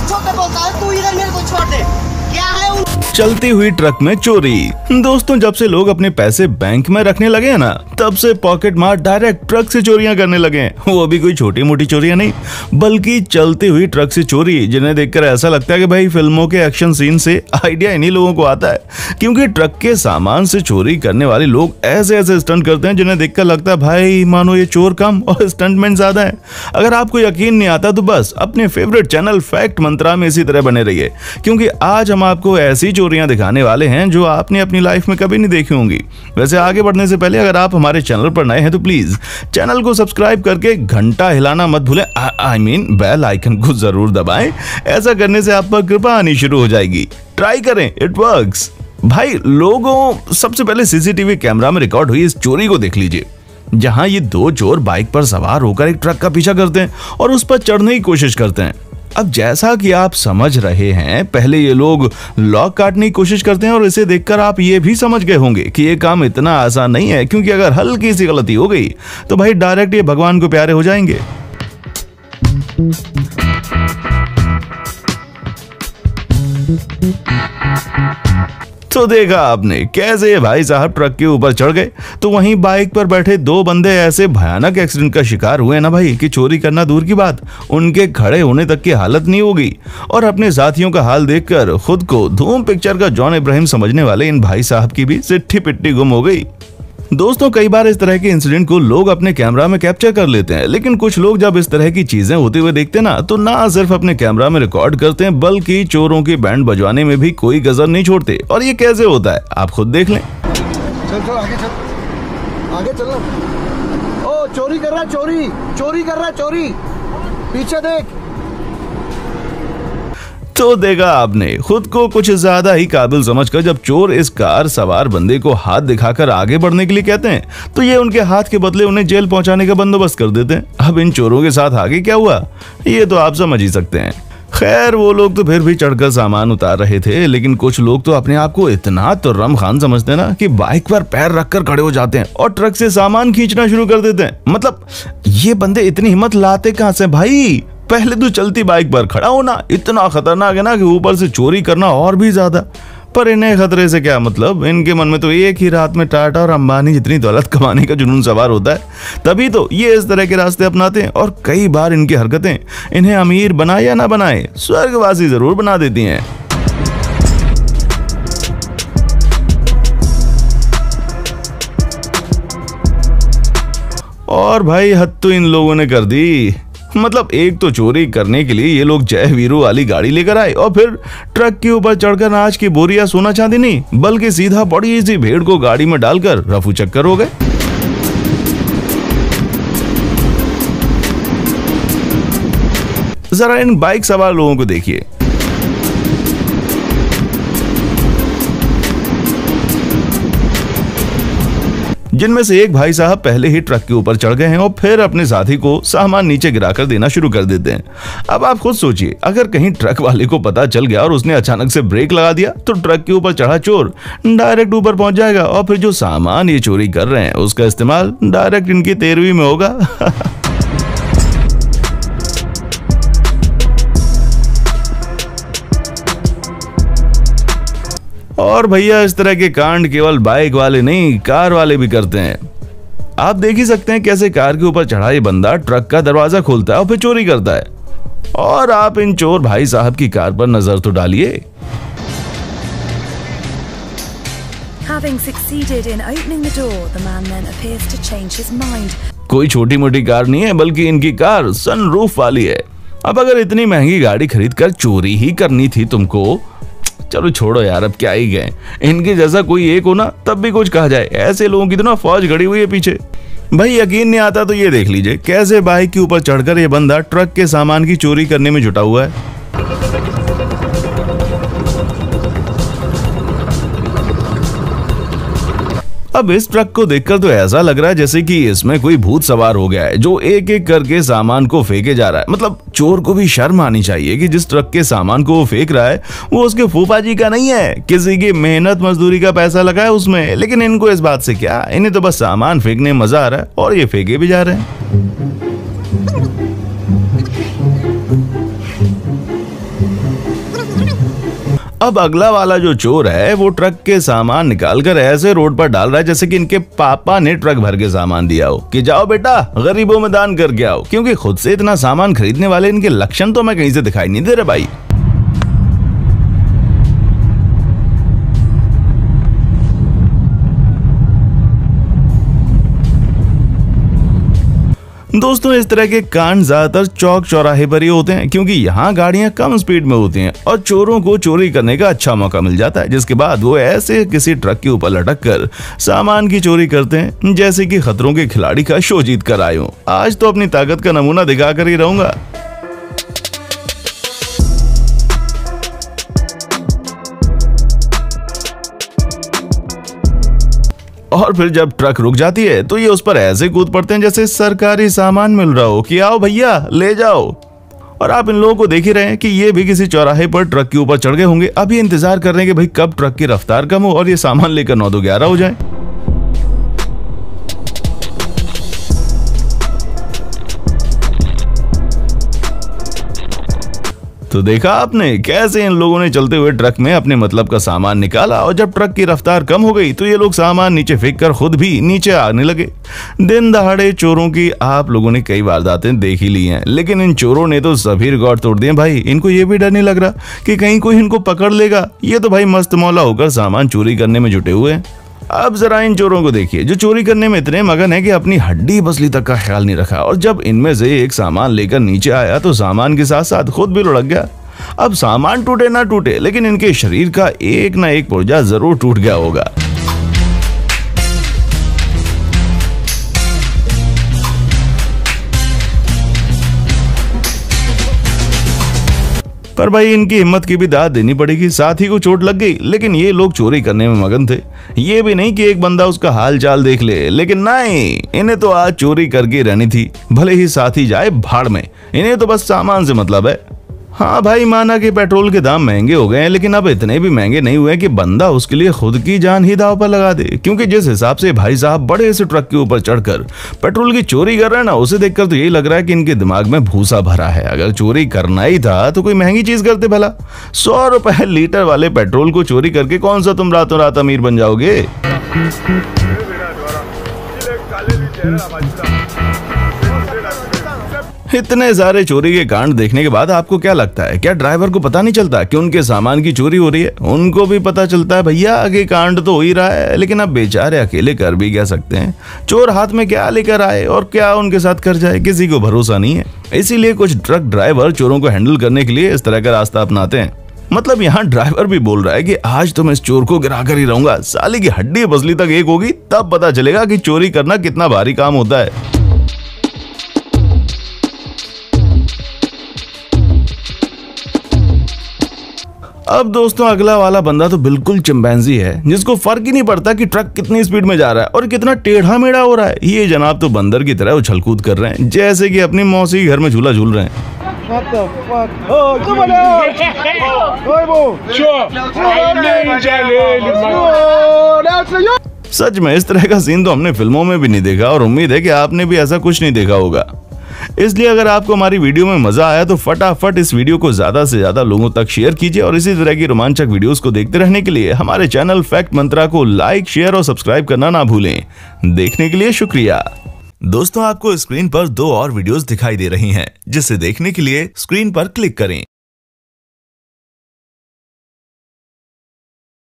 होकर बोलता है, तू इधर मेरे को छोड़ दे। क्या है चलती हुई ट्रक में चोरी। दोस्तों, जब से लोग अपने पैसे बैंक में रखने लगे हैं ना, तब से पॉकेट मार डायरेक्ट ट्रक से चोरियां करने लगे हैं। वो भी कोई छोटी मोटी चोरियां नहीं, बल्कि चलती हुई ट्रक से चोरी, जिन्हें देखकर ऐसा लगता है कि भाई फिल्मों के एक्शन सीन से आइडिया इन्हीं लोगों को आता है। क्योंकि ट्रक के सामान से चोरी करने वाले लोग ऐसे ऐसे स्टंट करते हैं जिन्हें देखकर लगता है भाई मानो ये चोर कम और स्टंटमैन ज्यादा है। अगर आपको यकीन नहीं आता तो बस अपने फेवरेट चैनल फैक्ट मंत्रा में इसी तरह बने रहिए, क्योंकि आज हम आपको ऐसी चोरियां दिखाने वाले हैं जो आपने अपनी लाइफ में कभी नहीं देखी होंगी। वैसे आगे बढ़ने से पहले अगर आप हमारे चैनल पर नए हैं तो प्लीज चैनल को सब्सक्राइब करके घंटा हिलाना मत भूलें, आई मीन बेल आइकन को जरूर दबाएं। ऐसा करने से आप पर कृपा आनी शुरू हो जाएगी। ट्राई करें, इट वर्क्स। भाई लोगों, सबसे पहले सीसीटीवी कैमरा में रिकॉर्ड हुई इस चोरी को देख लीजिए, जहां ये दो चोर बाइक पर सवार होकर एक ट्रक का पीछा करते हैं और उस पर चढ़ने की कोशिश करते हैं। अब जैसा कि आप समझ रहे हैं, पहले ये लोग लॉक काटने की कोशिश करते हैं और इसे देखकर आप ये भी समझ गए होंगे कि ये काम इतना आसान नहीं है, क्योंकि अगर हल्की सी गलती हो गई तो भाई डायरेक्ट ये भगवान को प्यारे हो जाएंगे। तो देखा आपने कैसे ये भाई साहब ट्रक के ऊपर चढ़ गए, तो वहीं बाइक पर बैठे दो बंदे ऐसे भयानक एक्सीडेंट का शिकार हुए ना भाई कि चोरी करना दूर की बात, उनके खड़े होने तक की हालत नहीं होगी। और अपने साथियों का हाल देखकर खुद को धूम पिक्चर का जॉन इब्राहिम समझने वाले इन भाई साहब की भी सिट्ठी पिट्टी गुम हो गई। दोस्तों, कई बार इस तरह के इंसिडेंट को लोग अपने कैमरा में कैप्चर कर लेते हैं, लेकिन कुछ लोग जब इस तरह की चीजें होते हुए देखते हैं ना, तो ना सिर्फ अपने कैमरा में रिकॉर्ड करते हैं, बल्कि चोरों की बैंड बजवाने में भी कोई कसर नहीं छोड़ते। और ये कैसे होता है आप खुद देख लें। चल आगे चल। ओ चोरी कर रहा, चोरी कर रहा, चोरी पीछे देख। तो देखा आपने, खुद को कुछ ज्यादा ही काबिल समझकर जब चोर इस कार सवार बंदे को हाथ दिखाकर आगे बढ़ने के लिए कहते हैं, तो ये उनके हाथ के बदले उन्हें जेल पहुंचाने का बंदोबस्त कर देते हैं। अब इन चोरों के साथ आगे क्या हुआ ये तो आप समझ ही सकते हैं। खैर, वो लोग तो फिर भी चढ़कर सामान उतार रहे थे, लेकिन कुछ लोग तो अपने आप को इतना तुर्रम खान समझते हैं ना कि बाइक पर पैर रखकर खड़े हो जाते हैं और ट्रक से सामान खींचना शुरू कर देते हैं। मतलब ये बंदे इतनी हिम्मत लाते कहां से भाई? पहले तो चलती बाइक पर खड़ा होना इतना खतरनाक है ना कि ऊपर से चोरी करना और भी ज्यादा। पर इन्हें खतरे से क्या मतलब, इनके मन में तो एक ही रात में टाटा और अंबानी जितनी दौलत कमाने का जुनून सवार होता है। तभी तो ये इस तरह के रास्ते अपनाते हैं और कई बार इनकी हरकतें इन्हें अमीर बनाए या ना बनाए, स्वर्गवासी जरूर बना देती हैं। और भाई हद तो इन लोगों ने कर दी। मतलब एक तो चोरी करने के लिए ये लोग जय वीरू वाली गाड़ी लेकर आए और फिर ट्रक के ऊपर चढ़कर अनाज की बोरियां सोना चांदी नहीं, बल्कि सीधा बड़ी सी भेड़ को गाड़ी में डालकर रफू चक्कर हो गए। जरा इन बाइक सवार लोगों को देखिए। जिनमें से एक भाई साहब पहले ही ट्रक के ऊपर चढ़ गए हैं और फिर अपने साथी को सामान नीचे गिराकर देना शुरू कर देते हैं। अब आप खुद सोचिए, अगर कहीं ट्रक वाले को पता चल गया और उसने अचानक से ब्रेक लगा दिया तो ट्रक के ऊपर चढ़ा चोर डायरेक्ट ऊपर पहुंच जाएगा और फिर जो सामान ये चोरी कर रहे हैं उसका इस्तेमाल डायरेक्ट इनकी 13वीं में होगा। और भैया इस तरह के कांड केवल बाइक वाले नहीं, कार वाले भी करते हैं। आप देख ही सकते हैं कैसे कार के ऊपर चढ़ा ये बंदा ट्रक का दरवाजा खोलता है और फिर चोरी करता है। और आप इन चोर भाई साहब की कार पर नजर तो डालिए। Having succeeded in opening the door, the man then appears to change his mind. कोई छोटी मोटी कार नहीं है, बल्कि इनकी कार सनरूफ वाली है। अब अगर इतनी महंगी गाड़ी खरीद कर चोरी ही करनी थी तुमको, चलो छोड़ो यार, अब क्या ही गए। इनके जैसा कोई एक हो ना तब भी कुछ कहा जाए, ऐसे लोगों की तो ना फौज खड़ी हुई है पीछे। भाई यकीन नहीं आता तो ये देख लीजिए कैसे बाइक के ऊपर चढ़कर ये बंदा ट्रक के सामान की चोरी करने में जुटा हुआ है। अब इस ट्रक को देखकर तो ऐसा लग रहा है जैसे कि इसमें कोई भूत सवार हो गया है जो एक एक करके सामान को फेंके जा रहा है। मतलब चोर को भी शर्म आनी चाहिए कि जिस ट्रक के सामान को वो फेंक रहा है वो उसके फूफा जी का नहीं है, किसी की मेहनत मजदूरी का पैसा लगा है उसमें। लेकिन इनको इस बात से क्या, इन्हें तो बस सामान फेंकने में मजा आ रहा है और ये फेंके भी जा रहे हैं। अब अगला वाला जो चोर है वो ट्रक के सामान निकालकर ऐसे रोड पर डाल रहा है जैसे कि इनके पापा ने ट्रक भर के सामान दिया हो कि जाओ बेटा गरीबों में दान करके आओ, क्योंकि खुद से इतना सामान खरीदने वाले इनके लक्षण तो मैं कहीं से दिखाई नहीं दे रहे भाई। दोस्तों इस तरह के कांड ज्यादातर चौक चौराहे पर ही होते हैं, क्योंकि यहाँ गाड़ियां कम स्पीड में होती हैं और चोरों को चोरी करने का अच्छा मौका मिल जाता है, जिसके बाद वो ऐसे किसी ट्रक के ऊपर लटक कर सामान की चोरी करते हैं जैसे कि खतरों के खिलाड़ी का शो जीत कर आए हूँ। आज तो अपनी ताकत का नमूना दिखा कर ही रहूंगा। और फिर जब ट्रक रुक जाती है तो ये उस पर ऐसे कूद पड़ते हैं जैसे सरकारी सामान मिल रहा हो कि आओ भैया ले जाओ। और आप इन लोगों को देख ही रहे हैं कि ये भी किसी चौराहे पर ट्रक के ऊपर चढ़ गए होंगे, अभी इंतजार कर रहे हैं कि भाई कब ट्रक की रफ्तार कम हो और ये सामान लेकर 9 तो 11 हो जाए। तो देखा आपने कैसे इन लोगों ने चलते हुए ट्रक में अपने मतलब का सामान निकाला, और जब ट्रक की रफ्तार कम हो गई तो ये लोग सामान नीचे फेंक कर खुद भी नीचे आने लगे। दिन दहाड़े चोरों की आप लोगों ने कई वारदातें देख ही ली हैं, लेकिन इन चोरों ने तो सभी रिकॉर्ड तोड़ दिए भाई। इनको ये भी डर नहीं लग रहा कि कहीं कोई इनको पकड़ लेगा। ये तो भाई मस्त मौला होकर सामान चोरी करने में जुटे हुए हैं। अब जरा इन चोरों को देखिए जो चोरी करने में इतने मगन है कि अपनी हड्डी बसली तक का ख्याल नहीं रखा, और जब इनमें से एक सामान लेकर नीचे आया तो सामान के साथ साथ खुद भी लुढ़क गया। अब सामान टूटे ना टूटे, लेकिन इनके शरीर का एक ना एक पुर्जा जरूर टूट गया होगा। पर भाई इनकी हिम्मत की भी दाद देनी पड़ेगी, साथी को चोट लग गई लेकिन ये लोग चोरी करने में मगन थे। ये भी नहीं कि एक बंदा उसका हाल चाल देख ले, लेकिन नहीं, इन्हें तो आज चोरी करके रहनी थी, भले ही साथी जाए भाड़ में। इन्हें तो बस सामान से मतलब है। हाँ भाई माना कि पेट्रोल के दाम महंगे हो गए हैं, लेकिन अब इतने भी महंगे नहीं हुए कि बंदा उसके लिए खुद की जान ही दांव पर लगा दे। क्योंकि जिस हिसाब से भाई साहब बड़े से ट्रक के ऊपर चढ़कर पेट्रोल की चोरी कर रहे हैं ना, उसे देखकर तो यही लग रहा है कि इनके दिमाग में भूसा भरा है। अगर चोरी करना ही था तो कोई महंगी चीज करते भला। 100 रुपए लीटर वाले पेट्रोल को चोरी करके कौन सा तुम रातों रात अमीर बन जाओगे। इतने सारे चोरी के कांड देखने के बाद आपको क्या लगता है, क्या ड्राइवर को पता नहीं चलता कि उनके सामान की चोरी हो रही है? उनको भी पता चलता है भैया आगे कांड तो हो ही रहा है, लेकिन अब बेचारे अकेले कर भी क्या सकते हैं। चोर हाथ में क्या लेकर आए और क्या उनके साथ कर जाए, किसी को भरोसा नहीं है। इसीलिए कुछ ट्रक ड्राइवर चोरों को हैंडल करने के लिए इस तरह का रास्ता अपनाते हैं। मतलब यहाँ ड्राइवर भी बोल रहा है कि आज तो मैं इस चोर को गिरा कर ही रहूंगा, साले की हड्डी बसली तक एक होगी, तब पता चलेगा कि चोरी करना कितना भारी काम होता है। अब दोस्तों अगला वाला बंदा तो बिल्कुल चिंपैंजी है, जिसको फर्क ही नहीं पड़ता कि ट्रक कितनी स्पीड में जा रहा है और कितना टेढ़ा मेढ़ा हो रहा है। ये जनाब तो बंदर की तरह उछल कूद कर रहे हैं जैसे कि अपनी मौसी घर में झूला झूल रहे हैं। सच में इस तरह का सीन तो हमने फिल्मों में भी नहीं देखा, और उम्मीद है कि आपने भी ऐसा कुछ नहीं देखा होगा। इसलिए अगर आपको हमारी वीडियो में मजा आया तो फटाफट इस वीडियो को ज्यादा से ज्यादा लोगों तक शेयर कीजिए, और इसी तरह की रोमांचक वीडियोस को देखते रहने के लिए हमारे चैनल फैक्ट मंत्रा को लाइक, शेयर और सब्सक्राइब करना ना भूलें। देखने के लिए शुक्रिया। दोस्तों आपको स्क्रीन पर 2 और वीडियोस दिखाई दे रही हैं, जिसे देखने के लिए स्क्रीन पर क्लिक करें।